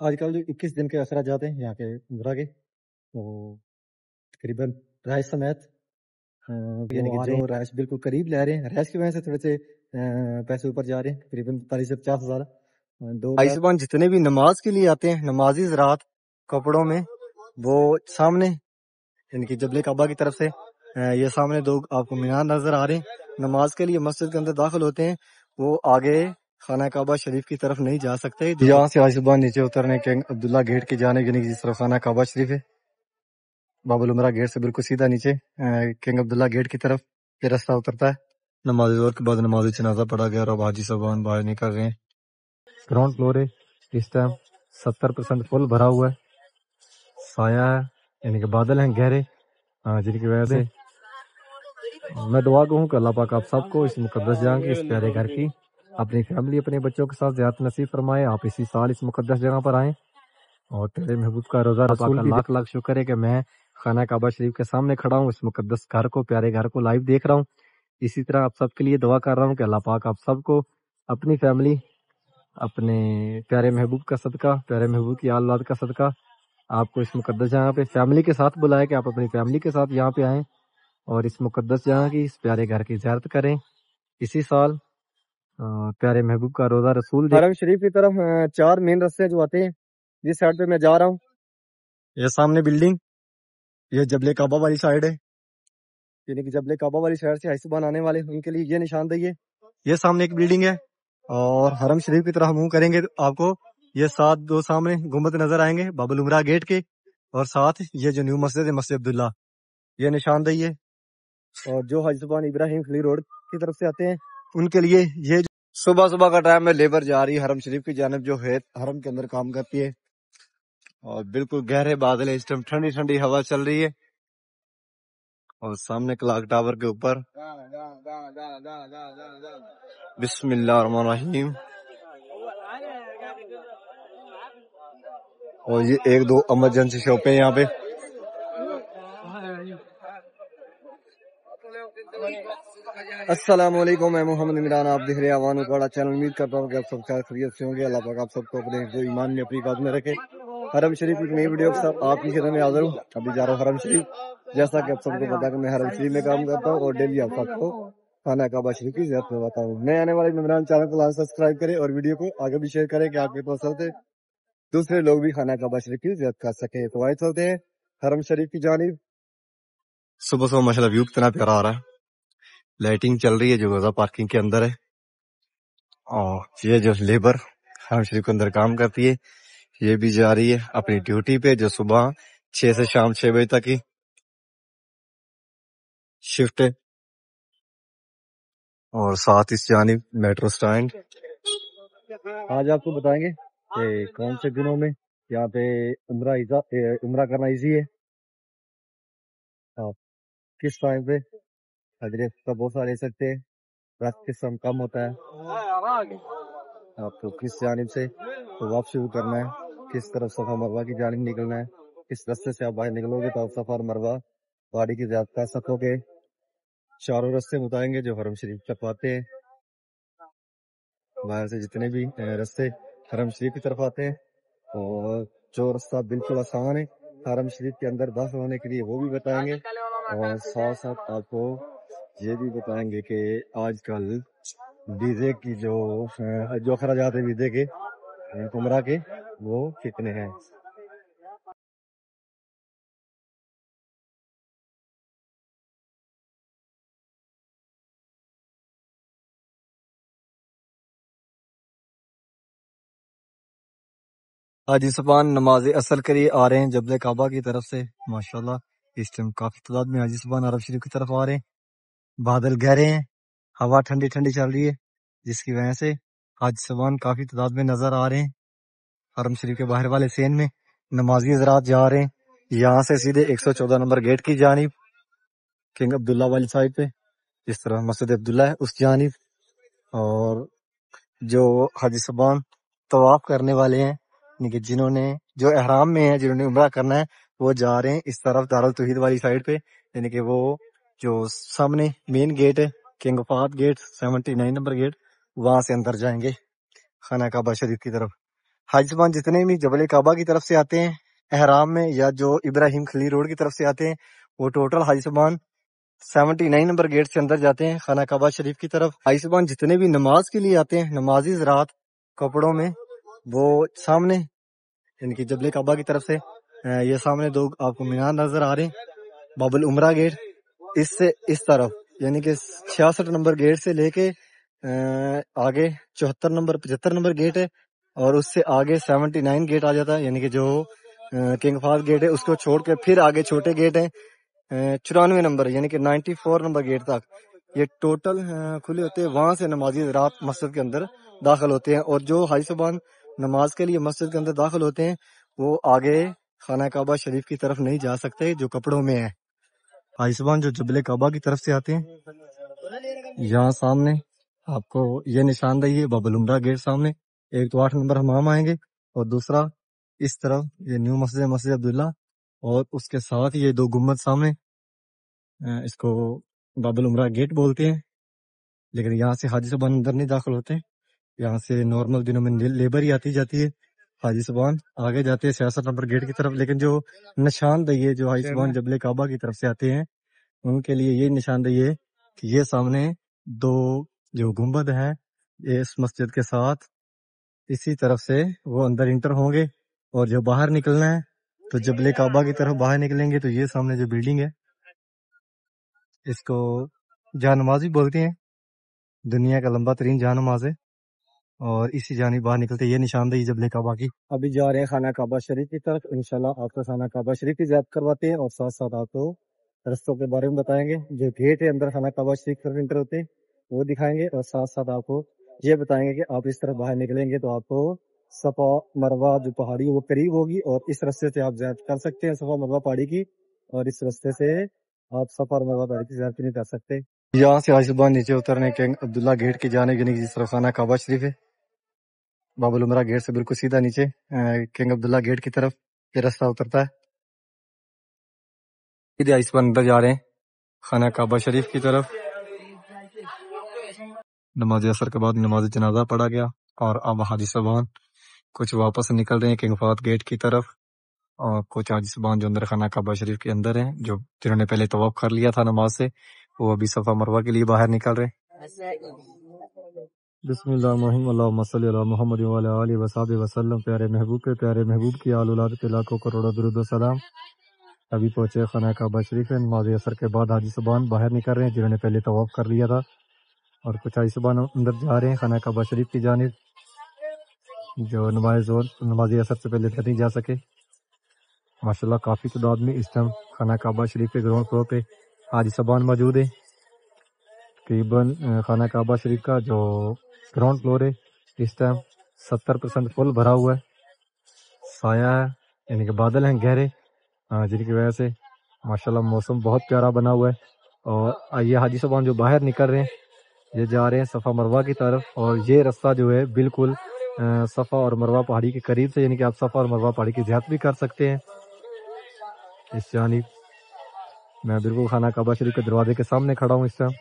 آج کل جو 21 دن کے اخراجات ہیں یہاں کے عمرہ کے وہ تقریباً رہائش سمیت یعنی کہ جو رہائش بالکل قریب لے رہے ہیں، رہائش کی وجہ سے تھوڑے سے پیسے اوپر جا رہے ہیں، تقریباً 45 سے 50 ہزار زبان جتنے بھی نماز کے لیے آتے ہیں، نمازی حضرات کپڑوں میں، وہ سامنے یعنی کہ جبل کعبہ کی طرف سے یہ سامنے دو آپ کو مینار نظر آ رہے ہیں، نماز کے لیے مسجد کے اندر داخل ہوتے ہیں، وہ آگے خانہ کعبہ شریف کی طرف نہیں جا سکتے۔ یہاں سے آئسبان نیچے اترنے کنگ عبداللہ گیٹ کی جانب یعنی کہ جس طرف خانہ کعبہ شریف ہے، باب العمرہ گیٹ سے بالکل سیدھا نیچے کنگ عبداللہ گیٹ کی طرف یہ راستہ اترتا ہے۔ نماز ظہر کے بعد نماز جنازہ پڑھا گیا اور اب حاجی صاحبان باہر نکل رہے ہیں۔ گراؤنڈ فلور ہے، اس ٹائم 70% فل بھرا ہوا ہے، سایہ ہے یعنی کہ بادل ہیں گہرے جن کی وجہ سے میں دعا کروں کہ اللہ پاک آپ سب کو اس مقدس جگہ کی، اس پیارے گھر کی، اپنی فیملی اپنے بچوں کے ساتھ زیارت نصیب فرمائے۔ آپ اسی سال اس مقدس جگہ پر آئیں اور تیرے محبوب کا روزہ رسول کی لاکھ لاکھ شکر ہے کہ میں خانہ کعبہ شریف کے سامنے کھڑا ہوں، اس مقدس گھر کو، پیارے گھر کو لائیو دیکھ رہا ہوں۔ اسی طرح آپ سب کے لیے دعا کر رہا ہوں کہ اللہ پاک آپ سب کو اپنی فیملی، اپنے پیارے محبوب کا صدقہ، پیارے محبوب کی اولاد کا صدقہ آپ کو اس مقدس جگہ پہ فیملی کے ساتھ بلائے کہ آپ اپنی فیملی کے ساتھ یہاں پہ آئیں اور اس مقدس جگہ کی، اس پیارے گھر کی زیارت کریں۔ اسی سال پیارے محبوب کا روزہ رسول حرم شریف کی طرف 4 مین راستے جو آتے ہیں، جس سائڈ پہ میں جا رہا ہوں، یہ سامنے بلڈنگ، یہ جبل کعبہ والی سائڈ ہے، یعنی کہ جبل کعبہ والی سائڈ سے حیثبان آنے والے ان کے لیے یہ نشاندہی ہے۔ یہ سامنے ایک بلڈنگ ہے اور حرم شریف کی طرف منہ کریں گے تو آپ کو یہ 7 دو سامنے گنبد نظر آئیں گے باب العمرہ گیٹ کے، اور ساتھ یہ جو نیو مسجد ہے مسجد عبداللہ، یہ نشاندہی ہے۔ اور جو حاجی زبان ابراہیم خلیل روڈ کی طرف سے آتے ہیں ان کے لیے یہ صبح صبح کا ٹائم ہے، لیبر جا رہی ہے حرم شریف کی جانب جو ہے حرم کے اندر کام کرتی ہے، اور بالکل گہرے بادل ہے، اس ٹائم ٹھنڈی ٹھنڈی ہوا چل رہی ہے، اور سامنے کلاک ٹاور کے اوپر بسم اللہ الرحمن الرحیم، اور یہ 1-2 ایمرجنسی شاپیں یہاں پہ۔ السلام علیکم، میں محمد عمران، آپ دیکھ رہے ہیں عوان اکاڑا چینل۔ امید کرتا ہوں کہ آپ سب خیریت سے ہوں گے، اللہ پاک آپ سب کو اپنے ایمان میں اپنی قدر میں رکھے۔ حرم شریف کی نئی ویڈیو کے ساتھ آپ کی خدمت میں حاضر ہوں۔ ابھی جا رہا ہوں حرم شریف، جیسا کہ آپ سب کو پتا کہ میں حرم شریف میں کام کرتا ہوں اور ڈیلی آپ سب کو خانہ کعبہ شریف کی زیارت کرواتا ہوں۔ میں آنے والے ممبران چینل کو لازمی سبسکرائب کریں اور ویڈیو کو آگے بھی شیئر کریں کہ آپ کے پسند سے دوسرے لوگ بھی خانہ کعبہ شریف کی زیارت کر سکیں۔ تو آئے چلتے ہیں حرم شریف کی جانب۔ صبح صبح ماشاءاللہ ویو کتنا پیارا آ رہا ہے، لائٹنگ چل رہی ہے جو غزہ پارکنگ کے اندر ہے، اور یہ جو لیبر حرم شریف کے اندر کام کرتی ہے یہ بھی جا رہی ہے اپنی ڈیوٹی پہ، جو صبح 6 سے شام 6 بجے تک کی شفٹ ہے، اور ساتھ اس جانب میٹرو سٹینڈ۔ آج آپ کو بتائیں گے کہ کون سے دنوں میں یہاں پہ عمرہ کرنا ایزی ہے، آپ کس ٹائم پہ حضرت کا بہت سارے لے سکتے ہیں، رات کس ٹائم کم ہوتا ہے، آپ کو کس جانب سے طواف شروع کرنا ہے، کس طرف صفا مروہ کی جانب نکلنا ہے، کس رستے سے آپ باہر نکلو گے تو آپ صفا اور مروہ پہاڑی کی زیارت کر سکو گے۔ چاروں رستے بتائیں گے جو حرم شریف تک آتے ہیں، باہر سے جتنے بھی رستے حرم شریف کی طرف آتے ہیں، اور جو رستہ بالکل آسان ہے حرم شریف کے اندر داخل ہونے کے لیے وہ بھی بتائیں گے، اور ساتھ ساتھ آپ کو یہ بھی بتائیں گے کہ آج کل ویزے کی جو اخراجات ہیں ویزے کے عمرہ کے وہ کتنے ہیں۔ حاجی صاحبان نماز اصل کے لیے آ رہے ہیں جبل کعبہ کی طرف سے، ماشاءاللہ اس ٹائم کافی تعداد میں حاجی صاحبان عرب شریف کی طرف آ رہے ہیں، بادل گہرے ہیں، ہوا ٹھنڈی ٹھنڈی چل رہی ہے، جس کی وجہ سے حاجی صاحبان کافی تعداد میں نظر آ رہے ہیں۔ حرم شریف کے باہر والے سین میں نمازی حضرات جا رہے ہیں یہاں سے سیدھے 114 نمبر گیٹ کی جانب کنگ عبداللہ والی سائڈ پہ، جس طرح مسجد عبداللہ ہے اس جانب، اور جو حاجی صاحبان طواف کرنے والے ہیں یعنی کہ جنہوں نے جو احرام میں ہیں، جنہوں نے عمرہ کرنا ہے، وہ جا رہے ہیں اس طرف دارالتوحید والی سائڈ پہ، یعنی کہ وہ جو سامنے مین گیٹ ہے king Fahd gate 79 number gate, وہاں سے اندر جائیں گے خانہ کعبہ شریف کی طرف۔ حاجی صاحبان جتنے بھی جبل کعبہ کی طرف سے آتے ہیں احرام میں یا جو ابراہیم خلیل روڈ کی طرف سے آتے ہیں وہ ٹوٹل حاجی صاحبان 79 نمبر گیٹ سے اندر جاتے ہیں خانہ کعبہ شریف کی طرف۔ حاجی صاحبان جتنے بھی نماز کے لیے آتے ہیں نمازی حضرات کپڑوں میں وہ سامنے یعنی کہ جبل کعبہ کی طرف سے یہ سامنے دو آپ کو مینار نظر آ رہے ہیں باب العمرہ گیٹ، اس سے اس طرف یعنی کہ 66 نمبر گیٹ سے لے کے آگے 74 نمبر 75 نمبر گیٹ ہے اور اس سے آگے 79 گیٹ آ جاتا ہے یعنی کہ جو کنگ فہد گیٹ ہے اس کو چھوڑ کے پھر آگے چھوٹے گیٹ ہیں 94 نمبر یعنی کہ 94 نمبر گیٹ تک یہ ٹوٹل کھلے ہوتے ہیں۔ وہاں سے نمازی حضرات مسجد کے اندر داخل ہوتے ہیں اور جو حاجی صاحبان نماز کے لیے مسجد کے اندر داخل ہوتے ہیں وہ آگے خانہ کعبہ شریف کی طرف نہیں جا سکتے جو کپڑوں میں ہے۔ حاجی صاحبان جو جبل کعبہ کی طرف سے آتے ہیں یہاں سامنے آپ کو یہ نشاندہی ہے باب العمرہ گیٹ سامنے، ایک تو 8 نمبر حمام آئیں گے اور دوسرا اس طرف یہ نیو مسجد عبداللہ اور اس کے ساتھ یہ دو گنبد سامنے اس کو باب العمرہ گیٹ بولتے ہیں، لیکن یہاں سے حاجی صاحبان اندر نہیں داخل ہوتے، یہاں سے نارمل دنوں میں لیبر ہی آتی جاتی ہے۔ حاجی صاحبان آگے جاتے ہیں 66 نمبر گیٹ کی طرف، لیکن جو نشاندہی ہے جو حاجی صاحبان جبل کعبہ کی طرف سے آتے ہیں ان کے لیے یہ نشاندہی ہے کہ یہ سامنے دو جو گنبد ہے اس مسجد کے ساتھ اسی طرف سے وہ اندر انٹر ہوں گے اور جو باہر نکلنا ہے تو جبل کعبہ کی طرف باہر نکلیں گے تو یہ سامنے جو بلڈنگ ہے اس کو جہاں نماز بھی بولتے ہیں، دنیا کا لمبا ترین جہاں نماز ہے اور اسی جانب باہر نکلتے یہ نشاندہی جبل کعبہ کی۔ ابھی جا رہے ہیں خانہ کعبہ شریف کی طرف، انشاءاللہ آپ کو خانہ کعبہ شریف کی زیارت کرواتے ہیں اور ساتھ ساتھ آپ کو رستوں کے بارے میں بتائیں گے، جو گیٹ ہے اندر خانہ کعبہ شریف کی طرف انٹر ہوتے ہیں وہ دکھائیں گے اور ساتھ ساتھ آپ کو یہ بتائیں گے کہ آپ اس طرف باہر نکلیں گے تو آپ کو صفا مروہ جو پہاڑی وہ قریب ہوگی اور اس رستے سے آپ زیارت کر سکتے ہیں صفا مروہ پہاڑی کی، اور اس رستے سے آپ صفا اور مروہ پہاڑی کی زیارت نہیں کر سکتے۔ یہاں سے حاجی صاحبان نیچے اترنے کنگ عبداللہ گیٹ کی جانب یعنی کہ جس طرف خانہ کعبہ شریف ہے باب العمرہ گیٹ سے بالکل سیدھا نیچے کنگ عبداللہ گیٹ کی طرف یہ راستہ اترتا ہے۔ سیدھے حاجی صاحبان اندر جا رہے ہیں خانہ کعبہ شریف کی طرف۔ نماز عصر کے بعد نماز جنازہ پڑھا گیا اور اب حاجی صاحبان کچھ واپس نکل رہے ہیں کنگ فہد گیٹ کی طرف اور کچھ حاجی صاحبان جو اندر خانہ کعبہ شریف کے اندر ہیں جو جنہوں نے پہلے طواف کر لیا تھا نماز سے وہ ابھی صفا مروہ کے لیے باہر نکل رہے ہیں۔ بسم اللہ الرحمن اللہم صلی علی محمد وعلی آلہ وصحبہ وسلم۔ پیارے محبوب کی آل اولاد کے لاکھوں کروڑوں درود و سلام۔ ابھی پہنچے خانہ کعبہ شریف ہے، نماز عصر کے بعد حاجی صاحبان باہر نکل رہے ہیں جنہوں نے پہلے طواف کر لیا تھا اور کچھ حاجی صاحبان اندر جا رہے ہیں خانہ کعبہ شریف کی جانب جو نماز عصر سے پہلے نہیں جا سکے۔ ماشاءاللہ کافی تعداد میں اس ٹائم خانہ کعبہ شریف کے گراؤنڈ فلور پہ حاجی صاحبان موجود ہیں۔ تقریباً خانہ کعبہ شریف کا جو گراؤنڈ فلور ہے اس ٹائم 70% فل بھرا ہوا ہے، سایہ ہے یعنی کہ بادل ہیں گہرے جن کی وجہ سے ماشاءاللہ موسم بہت پیارا بنا ہوا ہے۔ اور یہ حاجی صاحبان جو باہر نکل رہے ہیں یہ جا رہے ہیں صفا مروہ کی طرف اور یہ راستہ جو ہے بالکل صفا اور مروہ پہاڑی کے قریب سے یعنی کہ آپ صفا اور مروہ پہاڑی کی زیارت بھی کر سکتے ہیں۔ اس جانب میں بالکل خانہ کعبہ شریف کے دروازے کے سامنے کھڑا ہوں اس ٹائم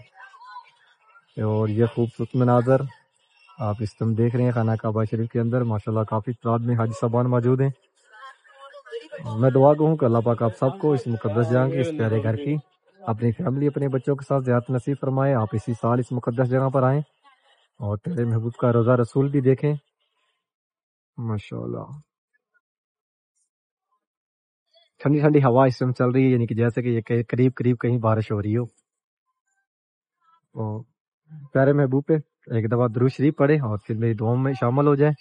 اور یہ خوبصورت مناظر آپ اس ٹائم دیکھ رہے ہیں خانہ کعبہ شریف کے اندر۔ ماشاءاللہ کافی تعداد میں حاجی صاحبان موجود ہیں۔ میں دعا گو ہوں کہ اللہ پاک آپ سب کو اس مقدس جگہ کی، اس پیارے گھر کی، اپنی فیملی اپنے بچوں کے ساتھ زیارت نصیب فرمائے۔ آپ اسی سال اس مقدس جگہ پر آئیں اور تیرے محبوب کا روزہ رسول بھی دیکھیں۔ ماشاءاللہ ٹھنڈی ٹھنڈی ہوا اس ٹائم چل رہی ہے یعنی کہ جیسے کہ یہ قریب کہیں بارش ہو رہی ہو۔ اور پیارے محبوب پہ ایک دفعہ درود شریف پڑھے اور پھر میری دعاؤں میں شامل ہو جائیں۔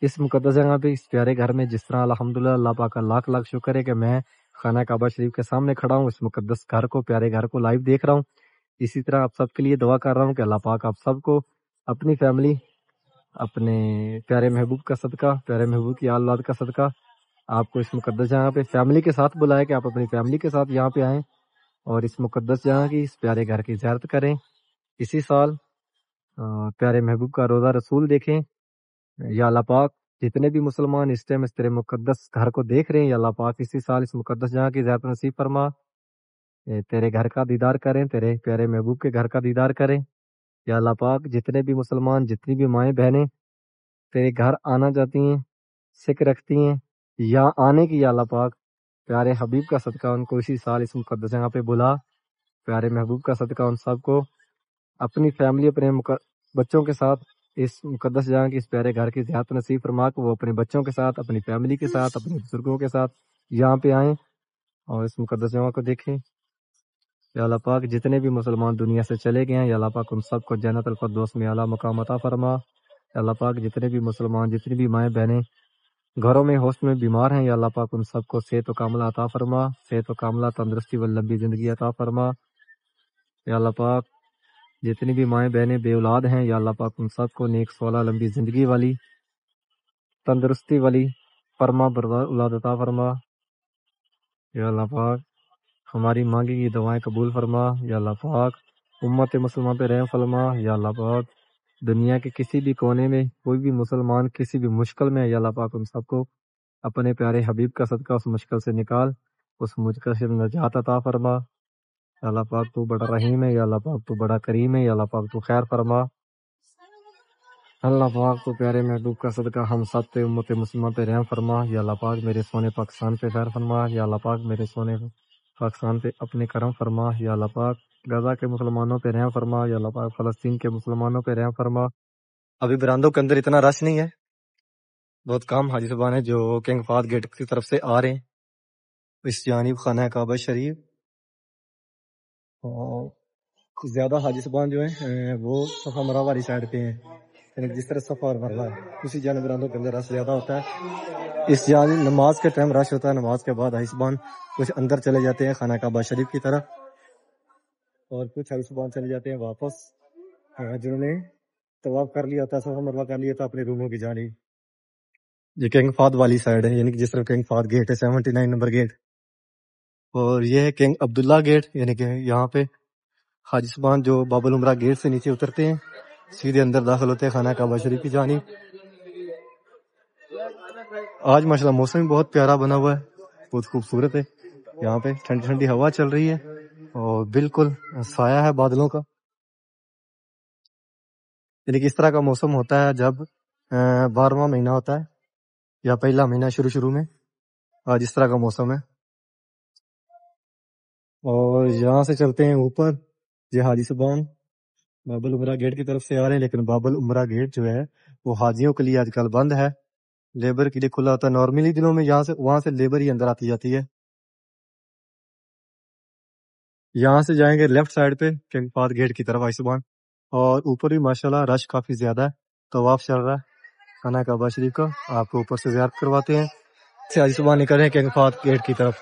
اس مقدس جگہ پہ اس پیارے گھر میں جس طرح الحمدللہ اللہ پاک کا لاکھ لاکھ شکر ہے کہ میں خانہ کعبہ شریف کے سامنے کھڑا ہوں، اس مقدس گھر کو پیارے گھر کو لائیو دیکھ رہا ہوں۔ اسی طرح آپ سب کے لیے دعا کر رہا ہوں کہ اللہ پاک آپ سب کو اپنی فیملی اپنے پیارے محبوب کا صدقہ، پیارے محبوب کی اولاد کا صدقہ آپ کو اس مقدس جگہ پہ فیملی کے ساتھ بلائے کہ آپ اپنی فیملی کے ساتھ یہاں پہ آئیں اور اس مقدس جگہ کی اس پیارے گھر کی زیارت کریں۔ اسی سال پیارے محبوب کا روزہ رسول دیکھیں۔ یا اللہ پاک جتنے بھی مسلمان اس ٹائم اس تیرے مقدس گھر کو دیکھ رہے ہیں یا اللہ پاک اسی سال اس مقدس جگہ کی زیارت نصیب فرما، تیرے گھر کا دیدار کریں، تیرے پیارے محبوب کے گھر کا دیدار کریں۔ یا اللہ پاک جتنے بھی مسلمان جتنی بھی مائیں بہنیں تیرے گھر آنا چاہتی ہیں سکھ رکھتی ہیں یہاں آنے کی، یا اللہ پاک پیارے حبیب کا صدقہ ان کو اسی سال اس مقدس جگہ پہ بلا، پیارے محبوب کا صدقہ ان سب کو اپنی فیملی، اپنے بچوں کے ساتھ اس مقدس جگہ کی، اس پیارے گھر کی زیارت نصیب فرما کہ وہ اپنے بچوں کے ساتھ، اپنی فیملی کے ساتھ، اپنے بزرگوں کے ساتھ یہاں پہ آئیں اور اس مقدس جگہ کو دیکھیں۔ یا اللہ پاک جتنے بھی مسلمان دنیا سے چلے گئے ہیں، یا اللہ پاک ان سب کو جنت الفردوس میں اعلیٰ مقام عطا فرما۔ یا اللہ پاک جتنے بھی مسلمان، جتنی بھی مائیں بہنیں گھروں میں ہوسٹ میں بیمار ہیں، یا اللہ پاک ان سب کو صحت و کاملہ عطا فرما، صحت و کاملہ، تندرستی و لمبی زندگی عطا فرما۔ یا اللہ پاک جتنی بھی مائیں بہنیں بے اولاد ہیں، یا اللہ پاک ان سب کو نیک صالح لمبی زندگی والی، تندرستی والی فرما بردار اولاد عطا فرما۔ یا اللہ پاک ہماری مانگی کی دعائیں قبول فرما۔ یا اللہ پاک امت مسلمہ پہ رحم فرما۔ یا اللہ پاک دنیا کے کسی بھی کونے میں کوئی بھی مسلمان کسی بھی مشکل میں ہے، یا اللہ پاک ان سب کو اپنے پیارے حبیب کا صدقہ اس مشکل سے نکال، اس مشکل سے نجات عطا فرما۔ یا اللہ پاک تو بڑا رحیم ہے، یا اللہ پاک تو بڑا کریم ہے، یا اللہ پاک تو خیر فرما۔ اللہ پاک تو پیارے محبوب کا صدقہ ہم سب پہ، امت مسلمہ پہ رحم فرما۔ یا اللہ پاک میرے سونے پاکستان پہ خیر فرما۔ یا اللہ پاک میرے سونے پاکستان پہ اپنے کرم فرما۔ یا اللہ پاک غزہ کے مسلمانوں پہ رحم فرما۔ یا اللہ پاک فلسطین کے مسلمانوں پہ رحم فرما۔ ابھی براندوں کے اندر اتنا رش نہیں ہے، بہت کم حاجی صاحبان ہیں جو کنگ فہد گیٹ کی طرف سے آ رہے ہیں اس جانب خانہ کعبہ شریف، اور زیادہ حاجی صاحبان جو ہیں وہ صفا مروا والی سائڈ پہ ہیں، یعنی جس طرح صفا اور مروا ہے اسی جانب براندوں کے اندر رش زیادہ ہوتا ہے۔ اس جانب نماز کے ٹائم رش ہوتا ہے، نماز کے بعد حاجی صاحبان کچھ اندر چلے جاتے ہیں خانہ کعبہ شریف کی طرف، اور کچھ حاجی صاحبان چلے جاتے ہیں واپس جنہوں نے طواف کر لیا تھا، صفا مروا کر لیا تھا اپنے روموں کی جانب۔ یہ کنگ فہد والی سائڈ ہے، یعنی کہ جس طرح کنگ فہد گیٹ ہے 79 نمبر گیٹ، اور یہ ہے کنگ عبداللہ گیٹ، یعنی کہ یہاں پہ حاجی صاحبان جو باب العمرہ گیٹ سے نیچے اترتے ہیں سیدھے اندر داخل ہوتے ہیں خانہ کعبہ شریف کی جانب۔ آج ماشاءاللہ موسم بھی بہت پیارا بنا ہوا ہے، بہت خوبصورت ہے، یہاں پہ ٹھنڈی ٹھنڈی ہوا چل رہی ہے اور بالکل سایہ ہے بادلوں کا، یعنی کہ اس طرح کا موسم ہوتا ہے جب 12واں مہینہ ہوتا ہے یا پہلا مہینہ شروع میں، آج اس طرح کا موسم ہے۔ اور یہاں سے چلتے ہیں اوپر، یہ حاجی صاحبان باب العمرہ گیٹ کی طرف سے آ رہے ہیں، لیکن باب العمرہ گیٹ جو ہے وہ حاجیوں کے لیے آج کل بند ہے، لیبر کے لیے کھلا ہوتا ہے۔ نارملی دنوں میں وہاں سے لیبر ہی اندر آتی جاتی ہے۔ یہاں سے جائیں گے لیفٹ سائڈ پہ کنگ فہد گیٹ کی طرف حاجی صاحبان، اور اوپر بھی ماشاءاللہ رش کافی زیادہ ہے، طواف چل رہا ہے خانہ کعبہ شریف کا، آپ کو اوپر سے زیارت کرواتے ہیں۔ حاجی صاحبان نکل رہے ہیں کنگ فہد گیٹ کی طرف،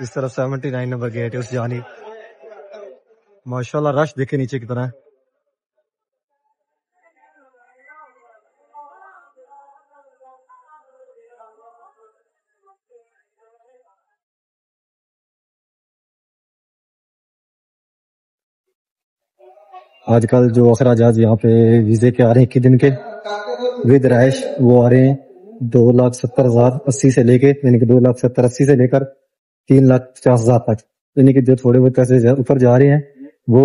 اس طرف 79 نمبر گیٹ ہے اس جانب، ماشاءاللہ رش دیکھے نیچے کی طرح ہے۔ آج کل جو اخراجات یہاں پہ ویزے کے آ رہے ہیں 21 دن کے ود رہائش، وہ آ رہے ہیں 2,70,080 سے لے کے، یعنی کہ 2,70,80 سے لے کر 3,50,000 تک، یعنی کہ جو تھوڑے بہت پیسے اوپر جا رہے ہیں وہ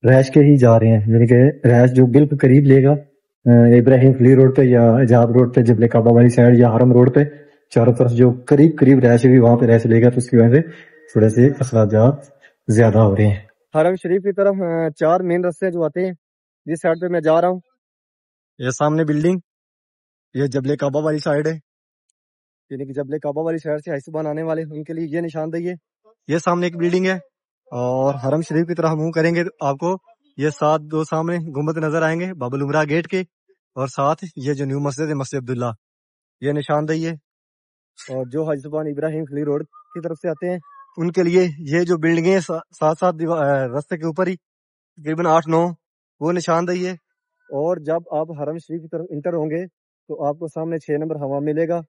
رہائش کے ہی جا رہے ہیں، یعنی کہ رہائش جو بالکل قریب لے گا ابراہیم فلی روڈ پہ یا ایجاب روڈ پہ، جبل کعبہ والی سائڈ یا حرم روڈ پہ، چاروں طرف جو قریب رہائش بھی وہاں پہ رہائش لے گا، تو اس کی وجہ سے تھوڑے سے اخراجات زیادہ ہو رہے ہیں۔ حرم شریف کی طرف 4 مین رستے جو آتے ہیں، جس سائڈ پہ میں جا رہا ہوں، یہ سامنے بلڈنگ، یہ جبل کعبہ والی سائڈ ہے، یعنی کہ جبل کعبہ والی سائڈ سے حاجی صاحبان آنے والے ان کے لیے یہ نشاندہی ہے۔ یہ سامنے ایک بلڈنگ ہے، اور حرم شریف کی طرف منہ کریں گے تو آپ کو یہ 2 سامنے گنبد نظر آئیں گے باب العمرہ گیٹ کے، اور ساتھ یہ جو نیو مسجد ہے مسجد عبداللہ، یہ نشاندہی ہے۔ اور جو حاجی صاحبان ابراہیم فلی روڈ کی طرف سے آتے ہیں ان کے لیے یہ جو بلڈنگیں ساتھ راستے کے اوپر ہی تقریباً 8-9، وہ نشاندہی ہے۔ اور جب آپ حرم شریف کی طرف انٹر ہوں گے تو آپ کو سامنے 6 نمبر حمام ملے گا،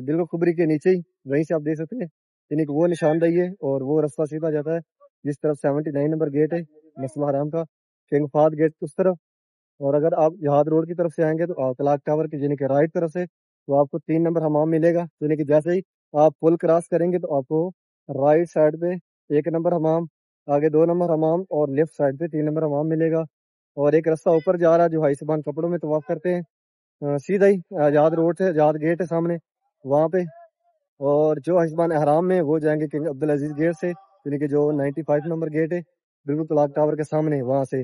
بالکل کھبری کے نیچے ہی، وہیں سے آپ دیکھ سکتے ہیں، یعنی کہ وہ نشاندہی ہے، اور وہ راستہ سیدھا جاتا ہے جس طرف 79 نمبر گیٹ ہے مسجد حرام کا، کنگ فہد گیٹ اس طرف۔ اور اگر آپ جہاد روڈ کی طرف سے آئیں گے تو کلاک ٹاور کی یعنی کہ رائٹ طرف سے، تو آپ کو 3 نمبر حمام ملے گا، یعنی کہ جیسے ہی آپ پل کراس کریں گے تو آپ کو رائٹ سائڈ پہ 1 نمبر حمام، آگے 2 نمبر حمام، اور لیفٹ سائڈ پہ 3 نمبر حمام ملے گا۔ اور ایک راستہ اوپر جا رہا ہے جو حاجی صاحبان کپڑوں میں طواف کرتے ہیں، سیدھا ہی آزاد روڈ سے آزاد گیٹ ہے سامنے وہاں پہ، اور جو حجبان احرام میں وہ جائیں گے کنگ عبدالعزیز گیٹ سے، یعنی کہ جو 95 نمبر گیٹ ہے بالکل کلاک ٹاور کے سامنے وہاں سے،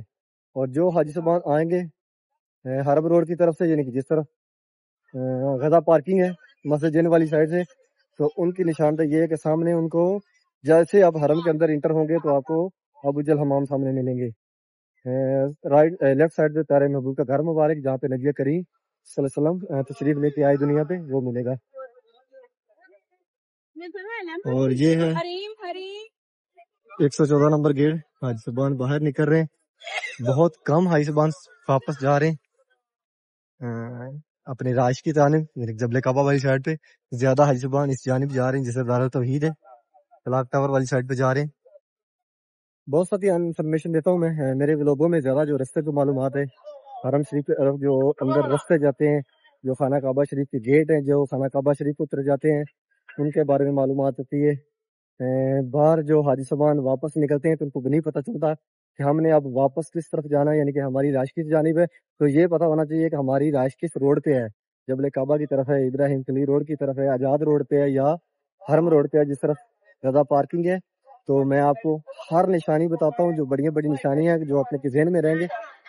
اور جو حاجی صاحبان آئیں گے حرب روڈ کی طرف سے، یعنی کہ جس طرف غزہ پارکنگ ہے مسجد جن والی سائڈ سے، تو ان کی نشاندہی یہ ہے کہ سامنے ان کو جیسے آپ حرم کے اندر انٹر ہوں گے تو آپ کو ابو جل حمام سامنے ملیں گے، رائٹ لیفٹ سائڈ پہ پیارے محبوب کا گھر مبارک جہاں پہ نبی کریم صلی اللہ علیہ وسلم تشریف لے کے آئے دنیا پہ وہ ملے گا۔ اور یہ ہے 114 نمبر گیٹ، حاجی صاحبان باہر نکل رہے ہیں، بہت کم حاجی صاحبان واپس جا رہے ہیں اپنے رائش کی جانب، یعنی جبل کعبہ والی سائڈ پہ، زیادہ حاجی صاحبان اس جانب جا رہے ہیں جیسے دار التوحید ہے کلاک ٹاور والی سائڈ پہ جا رہے ہیں۔ بہت ساری انفارمیشن دیتا ہوں میں میرے ولاگوں میں، زیادہ جو رستے کی معلومات ہے حرم شریف کی طرف جو اندر رستے جاتے ہیں، جو خانہ کعبہ شریف کے گیٹ ہیں جو خانہ کعبہ شریف کو اتر جاتے ہیں ان کے بارے میں معلومات ہوتی ہے۔ باہر جو حاجی صاحبان واپس نکلتے ہیں تو ان کو نہیں پتہ چلتا کہ ہم نے اب واپس کس طرف جانا ہے، یعنی کہ ہماری رائش کس جانب ہے، تو یہ پتہ ہونا چاہیے کہ ہماری رائش کس روڈ پہ ہے، جبل کعبہ کی طرف ہے، ابراہیم کلی روڈ کی طرف ہے، آزاد روڈ پہ ہے، یا حرم روڈ پہ ہے جس طرف زیادہ پارکنگ ہے۔ تو میں آپ کو ہر نشانی بتاتا ہوں، جو بڑی بڑی نشانیاں ہیں جو اپنے ذہن میں رہیں گے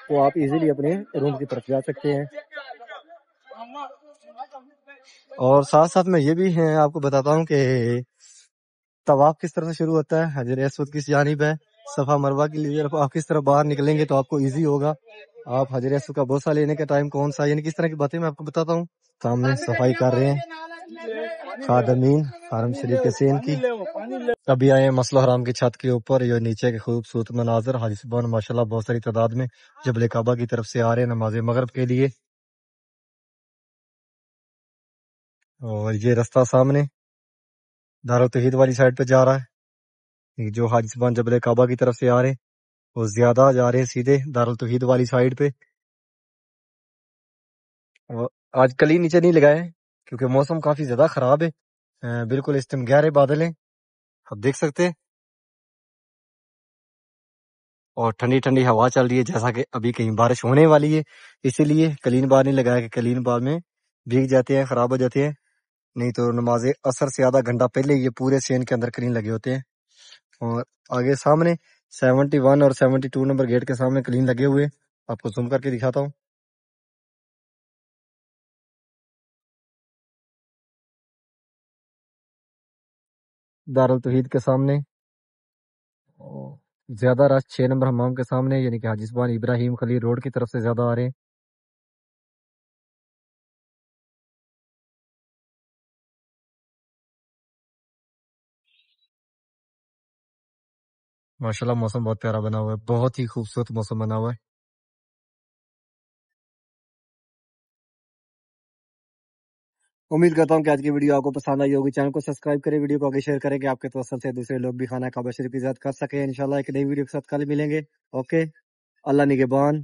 تو آپ ایزیلی اپنے روم کی طرف جا سکتے ہیں۔ اور ساتھ ساتھ میں یہ بھی آپ کو بتاتا ہوں کہ طواف کس طرح سے شروع ہوتا ہے، حجر اسود کس جانب ہے، صفا مروہ کے لیے آپ کس طرح باہر نکلیں گے تو آپ کو ایزی ہوگا، آپ حجر اسود کا بوسہ لینے کا ٹائم کون سا، یعنی کس طرح کی باتیں میں آپ کو بتاتا ہوں۔ سامنے صفائی کر رہے ہیں خادمین حرم شریف کے سین کی، ابھی آئے ہیں مسجد الحرام کی چھت کے اوپر، یہ نیچے کے خوبصورت مناظر، حاجی صاحبان ماشاءاللہ بہت ساری تعداد میں جبل کعبہ کی طرف سے آ رہے ہیں نماز مغرب کے لیے۔ اور یہ رستہ سامنے دار التوحید والی سائڈ پہ جا رہا ہے، جو حاجی صاحبان جبل کعبہ کی طرف سے آ رہے ہیں وہ زیادہ جا رہے ہیں سیدھے دار التوحید والی سائڈ پہ۔ آج کلی نیچے نہیں لگائے کیونکہ موسم کافی زیادہ خراب ہے، بالکل اس ٹائم گہرے بادل ہیں آپ دیکھ سکتے ہیں، اور ٹھنڈی ٹھنڈی ہوا چل رہی ہے جیسا کہ ابھی کہیں بارش ہونے والی ہے، اسی لیے کلین بار نہیں لگایا کہ کلین بار میں بھیگ جاتے ہیں خراب ہو جاتے ہیں، نہیں تو نماز عصر سے آدھا گھنٹہ پہلے یہ پورے سین کے اندر کلین لگے ہوتے ہیں۔ اور آگے سامنے 71 اور 72 نمبر گیٹ کے سامنے کلین لگے ہوئے، آپ کو زوم کر کے دکھاتا ہوں۔ دار التوحید کے سامنے زیادہ رش 6 نمبر حمام کے سامنے، یعنی کہ حاجی صاحبان ابراہیم خلیل روڈ کی طرف سے زیادہ آ رہے ہیں۔ ماشاءاللہ موسم بہت پیارا بنا ہوا ہے، بہت ہی خوبصورت موسم بنا ہوا ہے۔ امید کرتا ہوں کہ آج کی ویڈیو آپ کو پسند آئی ہوگی، چینل کو سبسکرائب کریں، ویڈیو کو آگے شیئر کریں کہ آپ کے توسل سے دوسرے لوگ بھی خانہ کعبہ شریف کی زیارت کر سکیں۔ انشاءاللہ ایک نئی ویڈیو کے ساتھ کل ملیں گے۔ اوکے، اللہ نگہبان۔